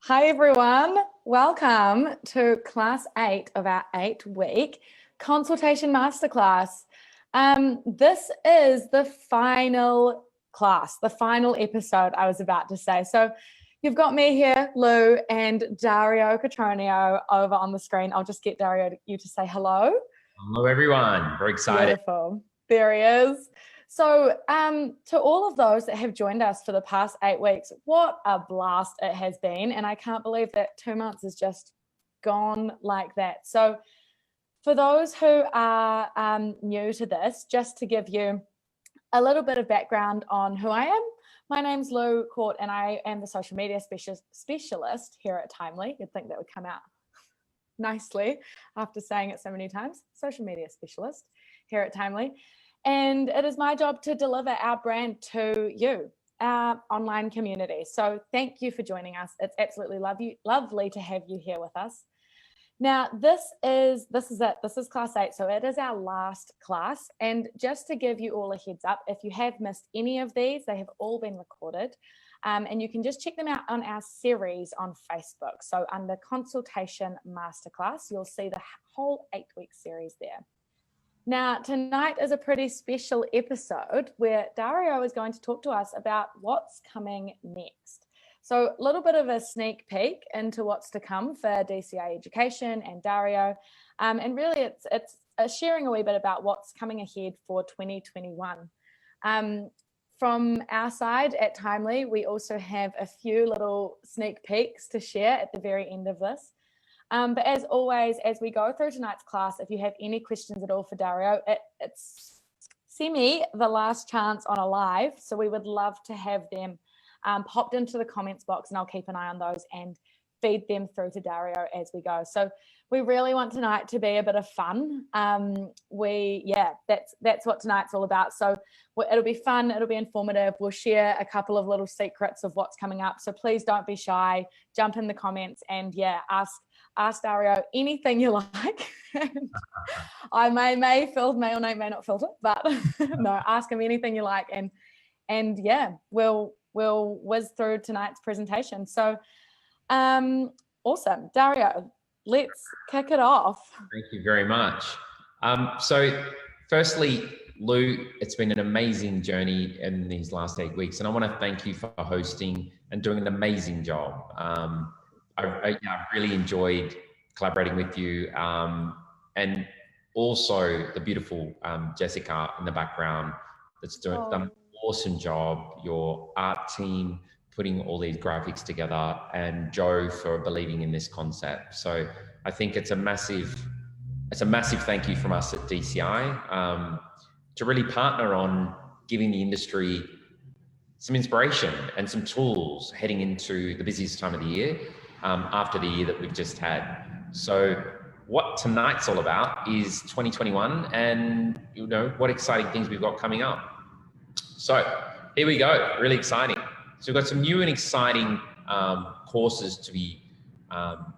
Hi everyone, welcome to class 8 of our 8-week Consultation Masterclass. This is the final class, the final episode I was about to say. So you've got me here, Lou, and Dario Catronio over on the screen. I'll just get Dario you to say hello. Hello everyone, very excited. Beautiful, there he is. So to all of those that have joined us for the past 8 weeks, what a blast it has been. And I can't believe that 2 months has just gone like that. So for those who are new to this, just to give you a little bit of background on who I am, my name's Lou Court and I am the social media specialist here at Timely. You'd think that would come out nicely after saying it so many times. Social media specialist here at Timely. And it is my job to deliver our brand to you, our online community. So thank you for joining us. It's absolutely lovely to have you here with us. Now, this is it. This is class 8. So it is our last class. And just to give you all a heads up, if you have missed any of these, they have all been recorded. And you can just check them out on our series on Facebook. So under Consultation Masterclass, you'll see the whole 8-week series there. Now, tonight is a pretty special episode where Dario is going to talk to us about what's coming next. So a little bit of a sneak peek into what's to come for DCI Education and Dario. And really it's sharing a wee bit about what's coming ahead for 2021. From our side at Timely, we also have a few little sneak peeks to share at the very end of this. But as always, as we go through tonight's class, if you have any questions at all for Dario, it's the last chance on a live. So we would love to have them popped into the comments box, and I'll keep an eye on those and feed them through to Dario as we go. So we really want tonight to be a bit of fun. That's what tonight's all about. So it'll be fun, it'll be informative. We'll share a couple of little secrets of what's coming up. So please don't be shy, jump in the comments and ask Dario anything you like. I may or may not filter, but no, ask him anything you like, and we'll whiz through tonight's presentation. So awesome, Dario, let's kick it off. Thank you very much. So firstly, Lou, it's been an amazing journey in these last 8 weeks, and I want to thank you for hosting and doing an amazing job. I really enjoyed collaborating with you, and also the beautiful Jessica in the background that's done an awesome job, your art team putting all these graphics together, and Joe for believing in this concept. So I think it's a massive thank you from us at DCI to really partner on giving the industry some inspiration and some tools heading into the busiest time of the year. After the year that we've just had. So what tonight's all about is 2021 and what exciting things we've got coming up. So here we go, really exciting. So we've got some new and exciting courses to be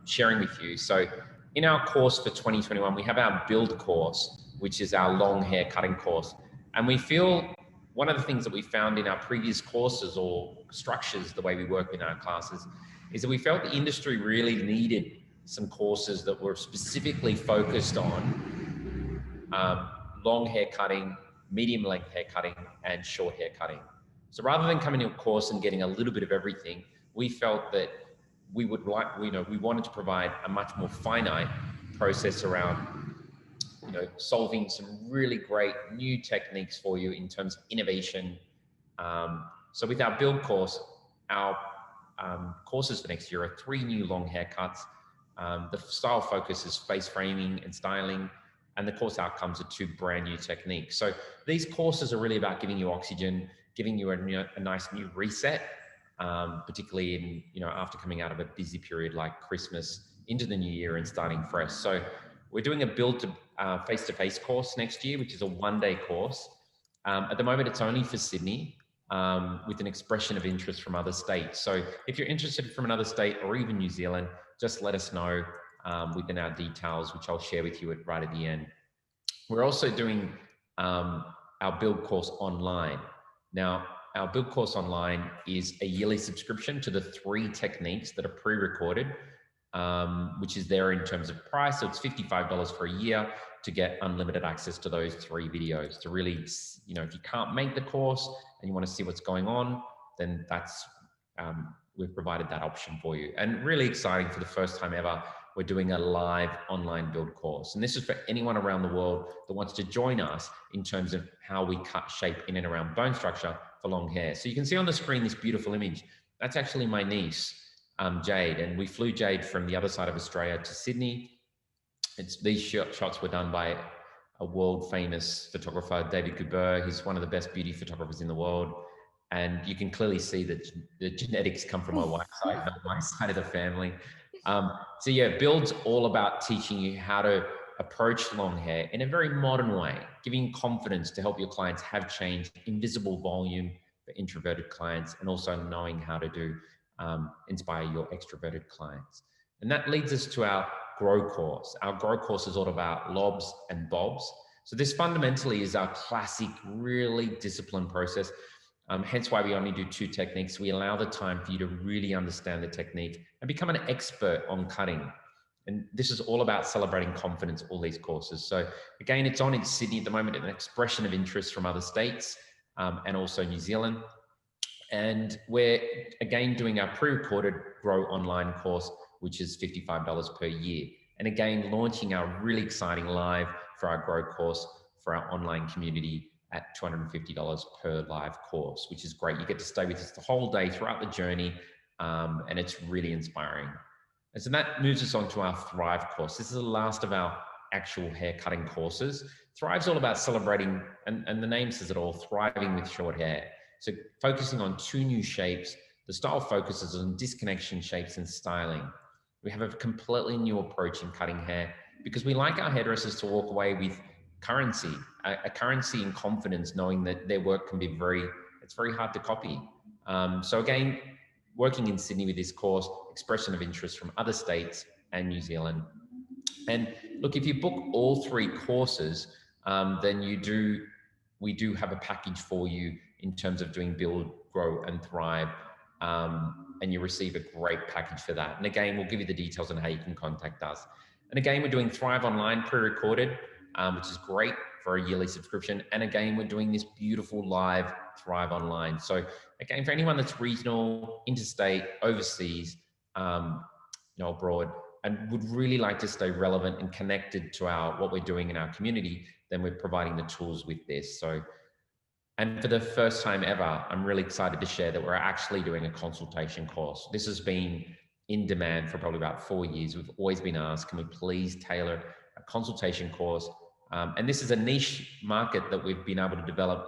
sharing with you. So in our course for 2021, we have our build course, which is our long hair cutting course. And we feel one of the things that we found in our previous courses or structures, the way we work in our classes, is that we felt the industry really needed some courses that were specifically focused on long hair cutting, medium length hair cutting, and short hair cutting. So rather than coming to a course and getting a little bit of everything, we felt that we wanted to provide a much more finite process around solving some really great new techniques for you in terms of innovation. So with our build course, our courses for next year are 3 new long haircuts. The style focus is face framing and styling, and the course outcomes are 2 brand new techniques. So these courses are really about giving you oxygen, giving you a nice new reset, particularly in after coming out of a busy period like Christmas into the new year and starting fresh. So we're doing a build to face-to-face course next year, which is a 1-day course. At the moment, it's only for Sydney. With an expression of interest from other states. So if you're interested from another state or even New Zealand, just let us know within our details, which I'll share with you right at the end. We're also doing our build course online. Now, our build course online is a yearly subscription to the 3 techniques that are pre-recorded, which is there in terms of price. So it's $55 for a year to get unlimited access to those 3 videos to really, you know, if you can't make the course and you want to see what's going on, then that's, we've provided that option for you. And really exciting, for the first time ever, we're doing a live online build course. And this is for anyone around the world that wants to join us in terms of how we cut shape in and around bone structure for long hair. So you can see on the screen this beautiful image. That's actually my niece, Jade, and we flew Jade from the other side of Australia to Sydney. These shots were done by a world famous photographer, David Goubert. He's one of the best beauty photographers in the world. And you can clearly see that the genetics come from my wife's side, not my side of the family. So yeah, Build's all about teaching you how to approach long hair in a very modern way, giving confidence to help your clients have change, invisible volume for introverted clients, and also knowing how to do inspire your extroverted clients. And that leads us to our Grow course. Our Grow course is all about lobs and bobs. So this fundamentally is our classic, really disciplined process. Hence why we only do 2 techniques. We allow the time for you to really understand the technique and become an expert on cutting. And this is all about celebrating confidence, all these courses. So again, it's on in Sydney at the moment, an expression of interest from other states and also New Zealand. And we're again doing our pre-recorded Grow online course, which is $55 per year. And again, launching our really exciting live for our Grow course for our online community at $250 per live course, which is great. You get to stay with us the whole day throughout the journey, and it's really inspiring. And so that moves us on to our Thrive course. This is the last of our actual hair cutting courses. Thrive's all about celebrating, and the name says it all, thriving with short hair. So focusing on 2 new shapes. The style focuses on disconnection shapes and styling. We have a completely new approach in cutting hair because we like our hairdressers to walk away with currency, a currency in confidence, knowing that their work can be it's very hard to copy. So again, working in Sydney with this course, expression of interest from other states and New Zealand. And look, if you book all 3 courses, then we do have a package for you in terms of doing Build, Grow, and Thrive. And you receive a great package for that. And again, we'll give you the details on how you can contact us. And again, we're doing Thrive Online pre-recorded, which is great for a yearly subscription. And again, we're doing this beautiful live Thrive Online. So again, for anyone that's regional, interstate, overseas, abroad, and would really like to stay relevant and connected to what we're doing in our community, then we're providing the tools with this. So, and for the first time ever, I'm really excited to share that we're actually doing a consultation course. This has been in demand for probably about 4 years. We've always been asked, can we please tailor a consultation course? And this is a niche market that we've been able to develop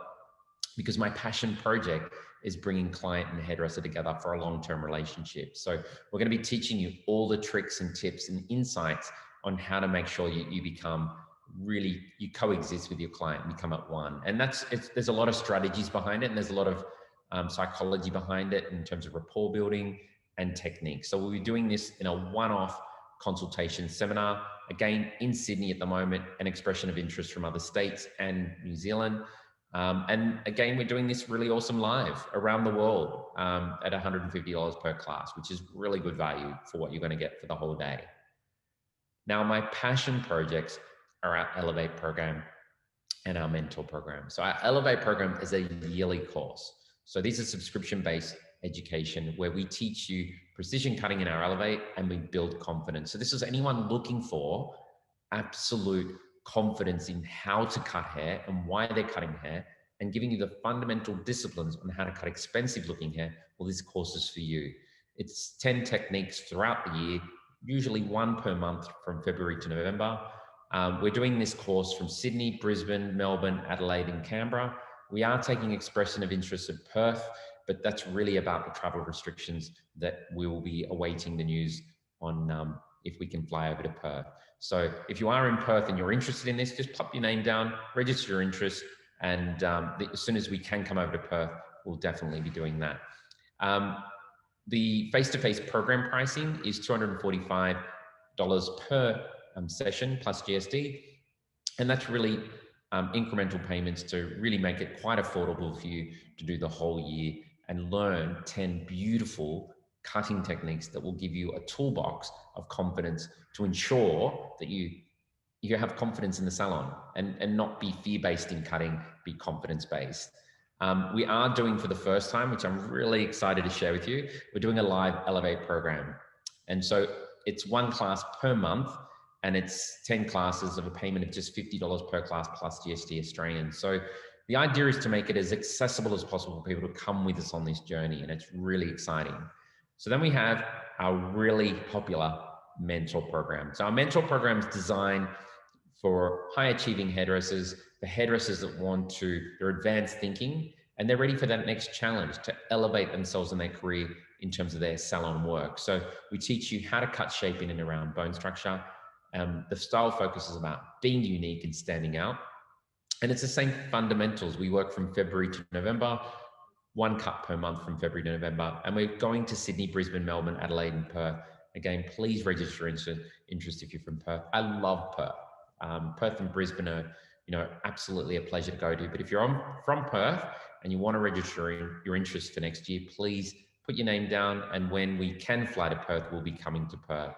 because my passion project is bringing client and hairdresser together for a long-term relationship. So we're going to be teaching you all the tricks and tips and insights on how to make sure you become really, you coexist with your client, become at one. And there's a lot of strategies behind it, and there's a lot of psychology behind it in terms of rapport building and techniques. So we'll be doing this in a one-off consultation seminar, again in Sydney at the moment, an expression of interest from other states and New Zealand. And again, we're doing this really awesome live around the world at $150 per class, which is really good value for what you're going to get for the whole day. Now, my passion projects are our Elevate program and our mentor program. So our Elevate program is a yearly course. So these are subscription-based education where we teach you precision cutting in our Elevate and we build confidence. So this is anyone looking for absolute confidence in how to cut hair and why they're cutting hair and giving you the fundamental disciplines on how to cut expensive looking hair. Well, this course is for you. It's 10 techniques throughout the year, usually 1 per month from February to November. We're doing this course from Sydney, Brisbane, Melbourne, Adelaide, and Canberra. We are taking expression of interest at Perth, but that's really about the travel restrictions that we will be awaiting the news on if we can fly over to Perth. So if you are in Perth and you're interested in this, just pop your name down, register your interest, and as soon as we can come over to Perth, we'll definitely be doing that. The face-to-face program pricing is $245 per session plus GST. And that's really incremental payments to really make it quite affordable for you to do the whole year and learn 10 beautiful cutting techniques that will give you a toolbox of confidence to ensure that you have confidence in the salon and not be fear-based in cutting, be confidence-based. We are doing for the first time, which I'm really excited to share with you, we're doing a live Elevate program. And so it's one class per month, and it's 10 classes of a payment of just $50 per class plus GST Australian. So the idea is to make it as accessible as possible for people to come with us on this journey, and it's really exciting. So then we have our really popular mentor program. So our mentor program is designed for high achieving hairdressers, the hairdressers that they're advanced thinking, and they're ready for that next challenge to elevate themselves in their career in terms of their salon work. So we teach you how to cut shape in and around bone structure. The style focus is about being unique and standing out. And it's the same fundamentals. We work from February to November, one cut per month from February to November. And we're going to Sydney, Brisbane, Melbourne, Adelaide, and Perth. Again, please register interest if you're from Perth. I love Perth. Perth and Brisbane are, absolutely a pleasure to go to. But if you're from Perth and you want to register your interest for next year, please put your name down. And when we can fly to Perth, we'll be coming to Perth.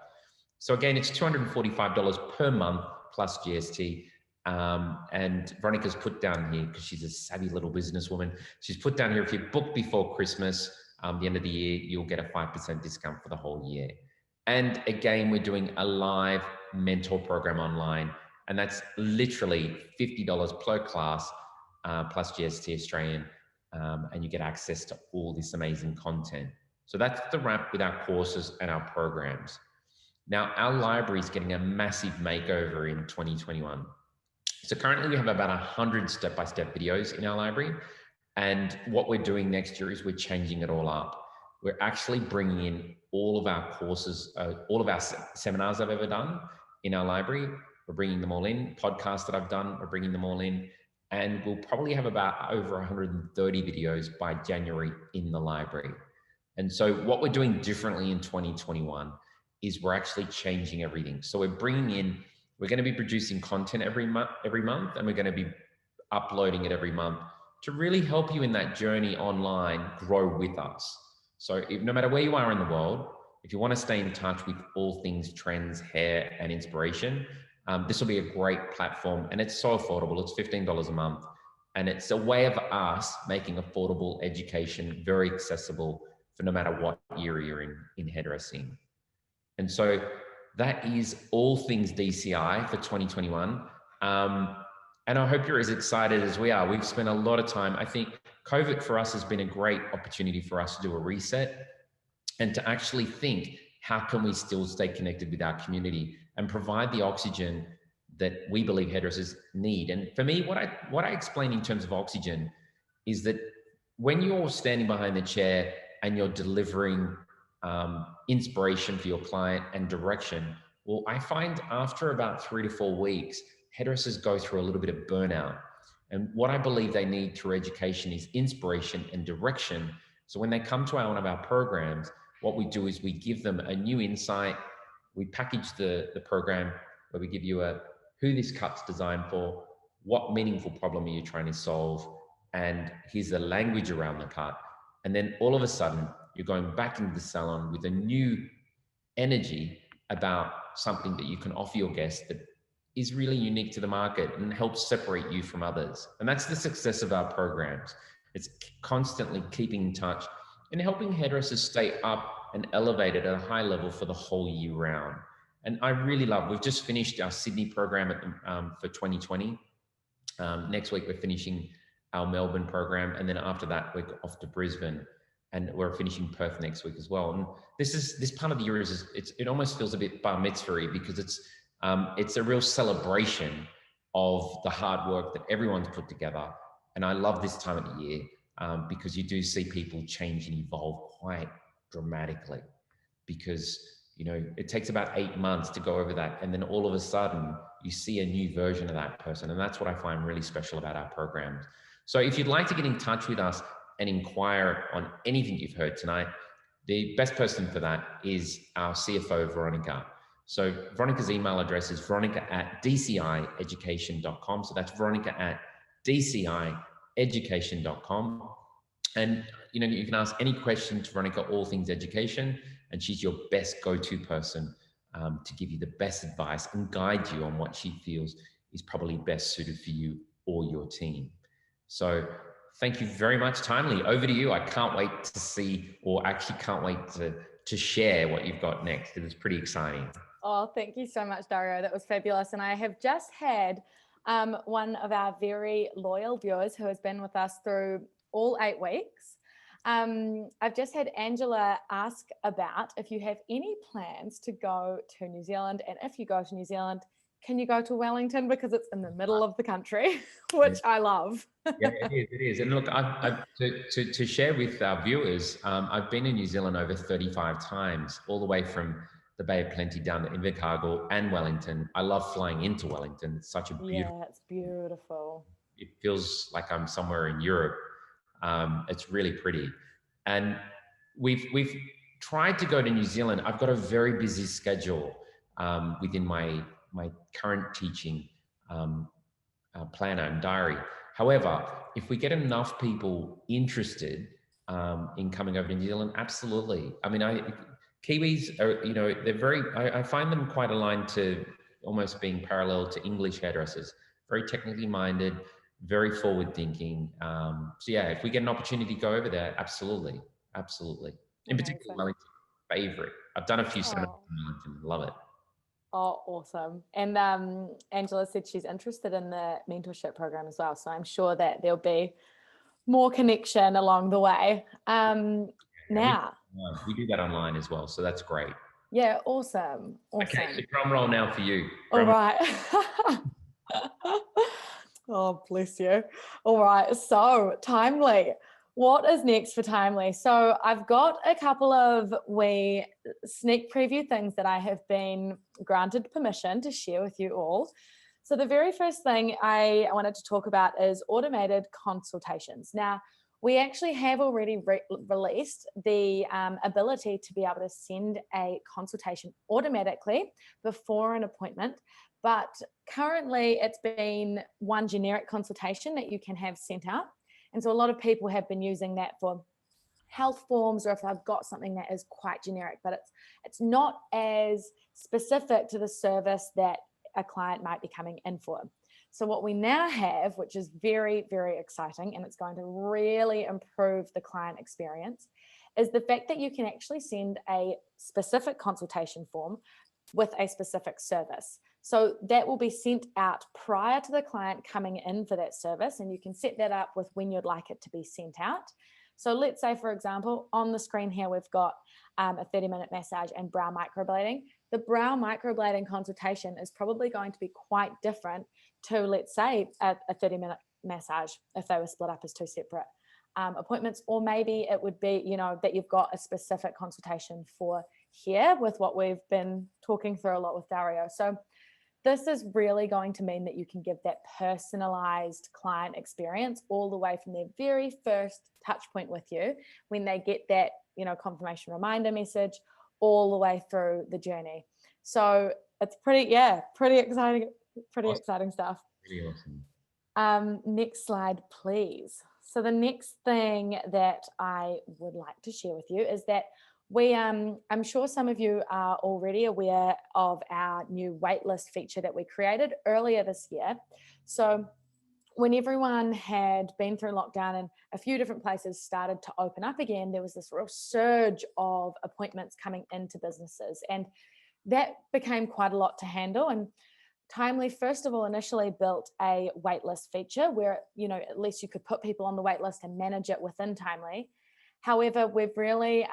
So again, it's $245 per month plus GST. And Veronica's put down here, because she's a savvy little businesswoman, she's put down here, if you book before Christmas, the end of the year, you'll get a 5% discount for the whole year. And again, we're doing a live mentor program online, and that's literally $50 per class plus GST Australian, and you get access to all this amazing content. So that's the wrap with our courses and our programs. Now, our library is getting a massive makeover in 2021. So currently we have about 100 step-by-step videos in our library. And what we're doing next year is we're changing it all up. We're actually bringing in all of our courses, all of our seminars I've ever done in our library. We're bringing them all in. Podcasts that I've done, we're bringing them all in. And we'll probably have about over 130 videos by January in the library. And so what we're doing differently in 2021 is we're actually changing everything. So we're going to be producing content every month, and we're going to be uploading it every month to really help you in that journey online, grow with us. So no matter where you are in the world, if you want to stay in touch with all things trends, hair, and inspiration, this will be a great platform, and it's so affordable. It's $15 a month, and it's a way of us making affordable education very accessible for no matter what era you're in hairdressing. And so that is all things DCI for 2021. And I hope you're as excited as we are. We've spent a lot of time. I think COVID for us has been a great opportunity for us to do a reset and to actually think, how can we still stay connected with our community and provide the oxygen that we believe hairdressers need? And for me, what I explain in terms of oxygen is that when you're standing behind the chair and you're delivering inspiration for your client and direction, well, I find after about 3 to 4 weeks, hairdressers go through a little bit of burnout. And what I believe they need through education is inspiration and direction. So when they come to one of our programs, what we do is we give them a new insight. We package the program where we give you who this cut's designed for, what meaningful problem are you trying to solve, and here's the language around the cut. And then all of a sudden, you're going back into the salon with a new energy about something that you can offer your guests that is really unique to the market and helps separate you from others. And that's the success of our programs. It's constantly keeping in touch and helping hairdressers stay up and elevated at a high level for the whole year round. And I really love, we've just finished our Sydney program for 2020. Next week, we're finishing our Melbourne program. And then after that, we're off to Brisbane. And we're finishing Perth next week as well. And this part of the year it almost feels a bit bar mitzvah-y, because it's a real celebration of the hard work that everyone's put together. And I love this time of the year because you do see people change and evolve quite dramatically, because it takes about 8 months to go over that, and then all of a sudden you see a new version of that person. And that's what I find really special about our programs. So if you'd like to get in touch with us and inquire on anything you've heard tonight, the best person for that is our CFO, Veronica. So Veronica's email address is veronica@dcieducation.com. So that's veronica@dcieducation.com. And you can ask any question to Veronica, all things education, and she's your best go-to person to give you the best advice and guide you on what she feels is probably best suited for you or your team. So thank you very much. Timely, over to you. I can't wait to see, or actually can't wait to share what you've got next. It's pretty exciting. Oh, thank you so much, Dario. That was fabulous. And I have just had one of our very loyal viewers who has been with us through all 8 weeks. I've just had Angela ask about if you have any plans to go to New Zealand, and if you go to New Zealand, can you go to Wellington because it's in the middle of the country, which I love. Yeah, it is. And look, to share with our viewers, I've been in New Zealand over 35 times, all the way from the Bay of Plenty down to Invercargill and Wellington. I love flying into Wellington. It's such a beautiful. Yeah, it's beautiful. It feels like I'm somewhere in Europe. It's really pretty. And we've tried to go to New Zealand. I've got a very busy schedule within my current teaching planner and diary. However, if we get enough people interested in coming over to New Zealand, absolutely. I mean, Kiwis are, they're very, I find them quite aligned to almost being parallel to English hairdressers, very technically minded, very forward thinking. So yeah, if we get an opportunity to go over there, absolutely. Absolutely. In particular, Wellington, favorite. I've done a few seminars in Wellington, love it. Oh, awesome. And Angela said she's interested in the mentorship program as well. So I'm sure that there'll be more connection along the way. Now. We do that online as well. So that's great. Yeah, awesome. Okay, so drum roll now for you. All right. Oh, bless you. All right. So Timely. What is next for Timely? So I've got a couple of sneak preview things that I have been granted permission to share with you all. So the very first thing I wanted to talk about is automated consultations. Now, we actually have already released the ability to be able to send a consultation automatically before an appointment. But currently it's been one generic consultation that you can have sent out. And so a lot of people have been using that for health forms, or if they've got something that is quite generic, but it's not as specific to the service that a client might be coming in for. So what we now have, which is very, very exciting, and it's going to really improve the client experience, is the fact that you can actually send a specific consultation form with a specific service. So that will be sent out prior to the client coming in for that service, and you can set that up with when you'd like it to be sent out. So let's say, for example, on the screen here, we've got a 30-minute massage and brow microblading. The brow microblading consultation is probably going to be quite different to, let's say, a 30-minute massage if they were split up as 2 separate appointments, or maybe it would be, that you've got a specific consultation for here with what we've been talking through a lot with Dario. So this is really going to mean that you can give that personalized client experience all the way from their very first touch point with you when they get that, confirmation reminder message all the way through the journey. So it's pretty exciting, exciting stuff. Really awesome. Next slide, please. So the next thing that I would like to share with you is that I'm sure some of you are already aware of our new waitlist feature that we created earlier this year. So when everyone had been through lockdown and a few different places started to open up again, there was this real surge of appointments coming into businesses, and that became quite a lot to handle. And Timely, first of all, initially built a waitlist feature where, at least you could put people on the waitlist and manage it within Timely. However, we've really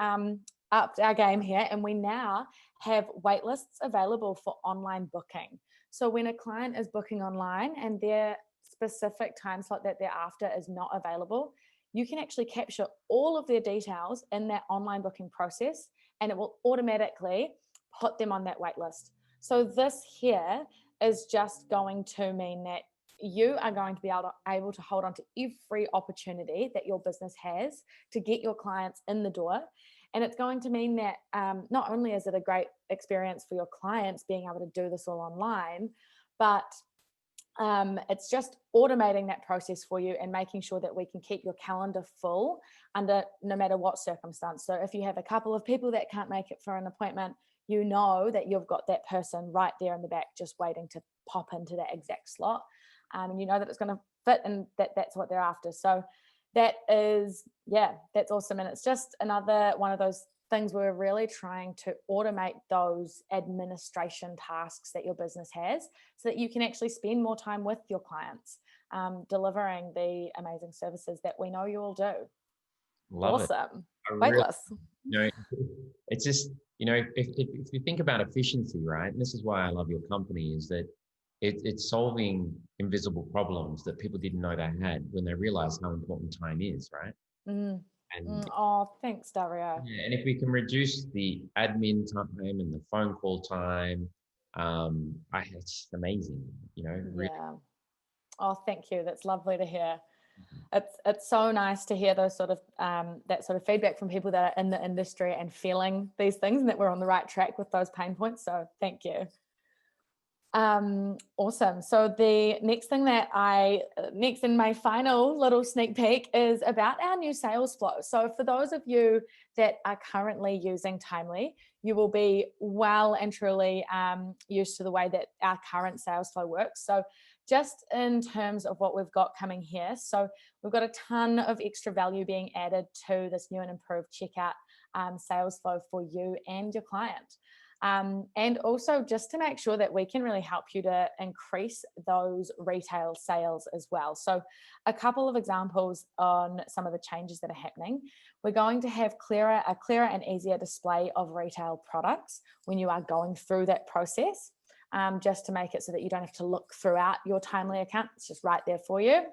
upped our game here, and we now have waitlists available for online booking. So when a client is booking online and their specific time slot that they're after is not available, you can actually capture all of their details in that online booking process, and it will automatically put them on that waitlist. So this here is just going to mean that you are going to be able to hold on to every opportunity that your business has to get your clients in the door. And it's going to mean that not only is it a great experience for your clients being able to do this all online, but it's just automating that process for you and making sure that we can keep your calendar full under no matter what circumstance. So if you have a couple of people that can't make it for an appointment, you know that you've got that person right there in the back just waiting to pop into that exact slot. And you know that it's going to fit and that's what they're after. So that is, that's awesome. And it's just another one of those things where we're really trying to automate those administration tasks that your business has so that you can actually spend more time with your clients, delivering the amazing services that we know you all do. Love awesome. it. Weightless. It's just, if you think about efficiency, right? And this is why I love your company, is that it's solving invisible problems that people didn't know they had when they realized how important time is, right? Oh, thanks, Dario. Yeah, and if we can reduce the admin time and the phone call time, it's amazing, really. Yeah. Oh, thank you. That's lovely to hear. It's so nice to hear those sort of that sort of feedback from people that are in the industry and feeling these things and that we're on the right track with those pain points. So thank you. Awesome. So the next thing that next in my final little sneak peek is about our new sales flow. So for those of you that are currently using Timely, you will be well and truly used to the way that our current sales flow works. So just in terms of what we've got coming here, so we've got a ton of extra value being added to this new and improved checkout sales flow for you and your client. And also just to make sure that we can really help you to increase those retail sales as well. So a couple of examples on some of the changes that are happening. We're going to have a clearer and easier display of retail products when you are going through that process, just to make it so that you don't have to look throughout your Timely account. It's just right there for you.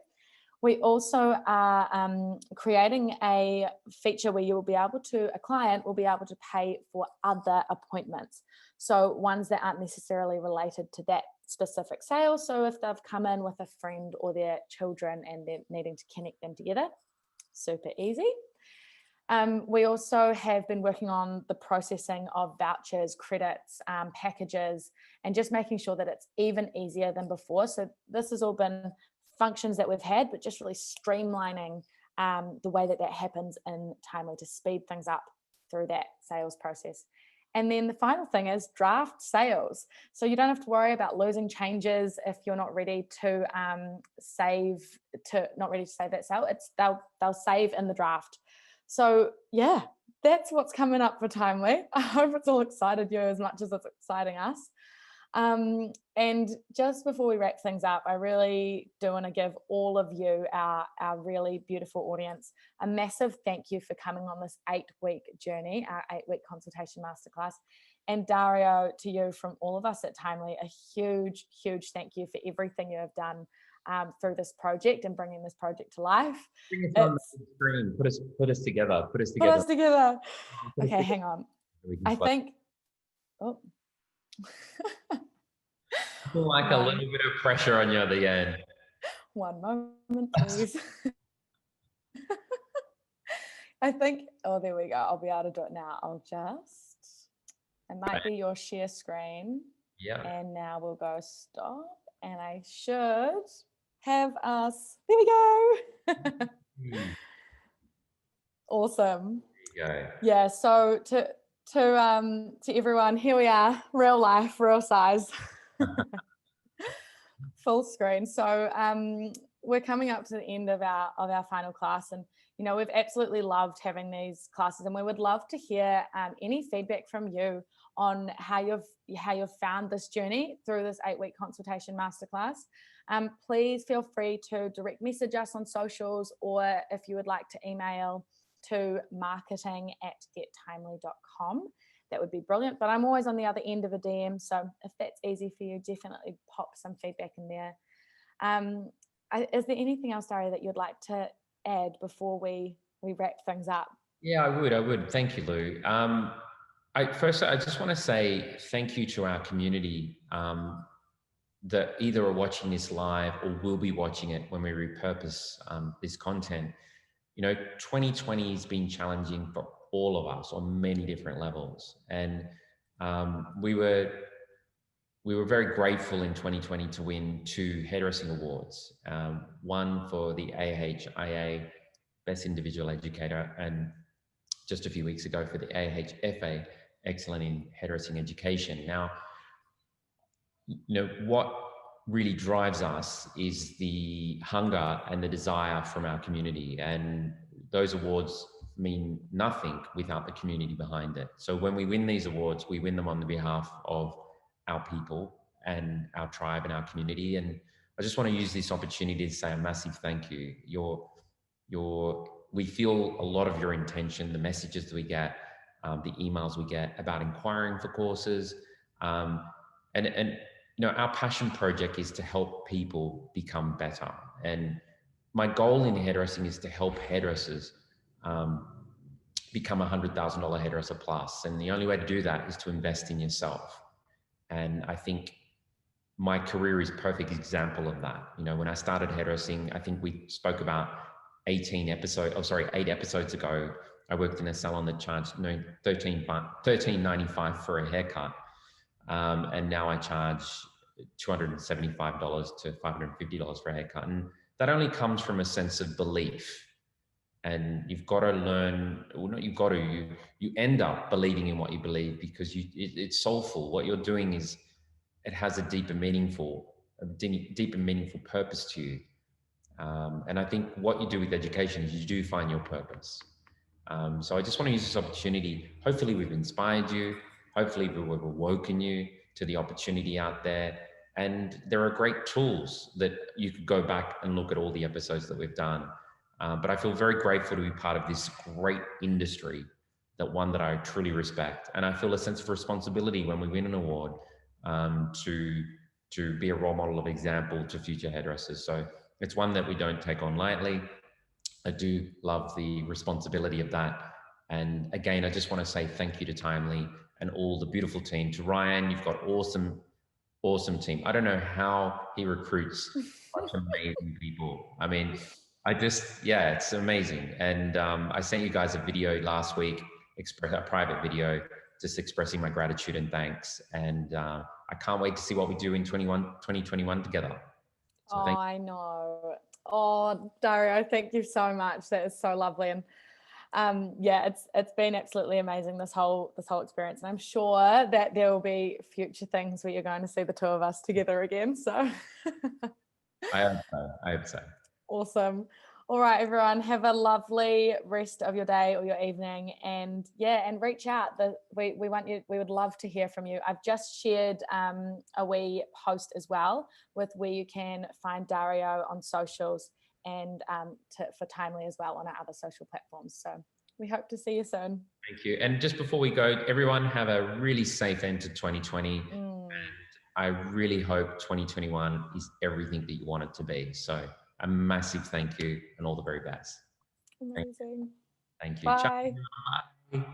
We also are creating a feature where a client will be able to pay for other appointments. So ones that aren't necessarily related to that specific sale. So if they've come in with a friend or their children and they're needing to connect them together, super easy. We also have been working on the processing of vouchers, credits, packages, and just making sure that it's even easier than before. So this has all been functions that we've had, but just really streamlining the way that happens in Timely to speed things up through that sales process. And then the final thing is draft sales. So you don't have to worry about losing changes if you're not ready to save that sale. They'll save in the draft. So yeah, that's what's coming up for Timely. I hope it's all excited you as much as it's exciting us. And just before we wrap things up, I really do want to give all of you, our really beautiful audience, a massive thank you for coming on this 8-week journey, our 8-week consultation masterclass. And Dario, to you from all of us at Timely, a huge, huge thank you for everything you have done through this project and bringing this project to life. Bring us on the screen. Put us together. Put us together. Okay, hang on. I think. Oh. Like a little bit of pressure on you at the end. One moment, please. I think, there we go. I'll be able to do it now. It might be your share screen. Yeah. And now we'll go stop. And I should have us. There we go. Awesome. There you go. Yeah. So to everyone, here we are, real life, real size. Full screen. So we're coming up to the end of our final class, and we've absolutely loved having these classes, and we would love to hear any feedback from you on how you've found this journey through this 8-week consultation masterclass. Please feel free to direct message us on socials, or if you would like to email to marketing@gettimely.com. That would be brilliant. But I'm always on the other end of a DM. So if that's easy for you, definitely pop some feedback in there. Is there anything else, Dario, that you'd like to add before we wrap things up? Yeah, I would. Thank you, Lou. First, I just want to say thank you to our community that either are watching this live or will be watching it when we repurpose this content. 2020 has been challenging for all of us on many different levels. And we were very grateful in 2020 to win 2 hairdressing awards. One for the AHIA Best Individual Educator, and just a few weeks ago for the AHFA Excellent in Hairdressing Education. Now, what really drives us is the hunger and the desire from our community, and those awards mean nothing without the community behind it. So when we win these awards, we win them on the behalf of our people and our tribe and our community. And I just want to use this opportunity to say a massive thank you. We feel a lot of your intention, the messages that we get, the emails we get about inquiring for courses, and our passion project is to help people become better. And my goal in hairdressing is to help hairdressers become $100,000 hairdresser plus. And the only way to do that is to invest in yourself. And I think my career is a perfect example of that. When I started hairdressing, I think we spoke about 8 episodes ago, I worked in a salon that charged $13.95 for a haircut. And now I charge $275 to $550 for a haircut. And that only comes from a sense of belief. And you've got to learn, well, not you've got to, you end up believing in what you believe, because it's soulful. What you're doing it has a deeper meaningful purpose to you. And I think what you do with education is you do find your purpose. So I just want to use this opportunity. Hopefully we've inspired you. Hopefully we've awoken you to the opportunity out there. And there are great tools that you could go back and look at all the episodes that we've done. But I feel very grateful to be part of this great industry, that I truly respect. And I feel a sense of responsibility when we win an award, to be a role model of example to future hairdressers. So it's one that we don't take on lightly. I do love the responsibility of that. And again, I just want to say thank you to Timely and all the beautiful team. To Ryan, you've got awesome team. I don't know how he recruits such amazing people. I mean, it's amazing. And I sent you guys a video last week, a private video, just expressing my gratitude and thanks. And I can't wait to see what we do in 2021 together. So I know. Oh, Dario, thank you so much. That is so lovely. And it's been absolutely amazing, this whole experience. And I'm sure that there will be future things where you're going to see the 2 of us together again. So I hope so. Awesome. All right, everyone, have a lovely rest of your day or your evening, and reach out. We would love to hear from you. I've just shared a wee post as well with where you can find Dario on socials, and for Timely as well on our other social platforms. So we hope to see you soon. Thank you. And just before we go, everyone have a really safe end to 2020. And I really hope 2021 is everything that you want it to be. So a massive thank you and all the very best. Amazing. Thank you. Bye. Ciao. Bye.